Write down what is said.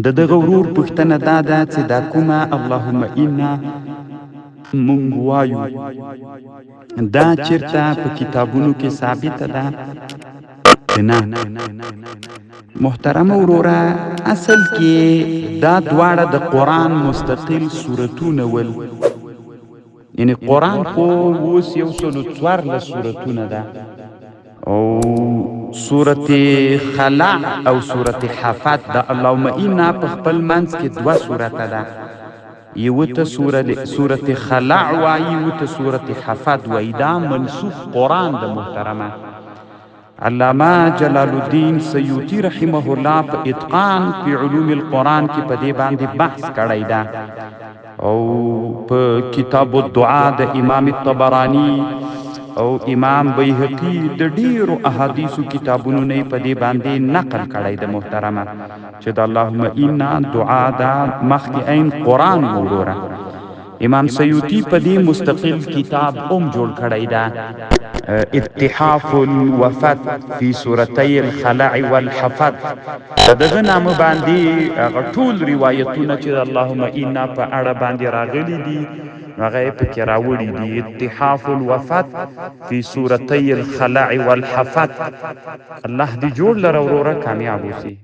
د دغه ورور پوښتنه دا ده چې دا کومه اللهم انا مونږ وایو دا چیرته په کتابونو کې ثابته ده که نه؟ محترم وروره، اصل کې دا دواړه د قرآن مستقل سورتونه ول. یعنی قرآن خو اوس 114 سورتونه ده، او سورت خلع او سورت حفت د اللهم انا په خپل منځ کې 2 سورته ده. یو ته سورت خلع وایي، یو ته سورت حفت وایي. دا منسوخ قرآن د محترمه. علامه جلال الدین سیوطی رحمه الله په اتقان فی علوم القرآن کې په دې باندې بحث کړی ده، او په کتاب الدعاء د امام طبرانی او امام بیهقی د ډیرو احادیثو کتابونو نه په دې باندې نقل کړی د محترمه چې د اللهم انا دعا دا مخکې عین قرآن وروره. امام سیوطی په دې مستقل کتاب جوړ کړی ده، اتحاف الوفت فی سورتی الخلع والحفت. دغه نامه باندې هغه ټول روایتونه چې اللهم انا په اړه باندې راغلي دي هغه پکې راوړي دي. اتحاف الوفت فی سورتی الخلع والحفت. الله دې جوړ لره وروره کامیاب اوسي.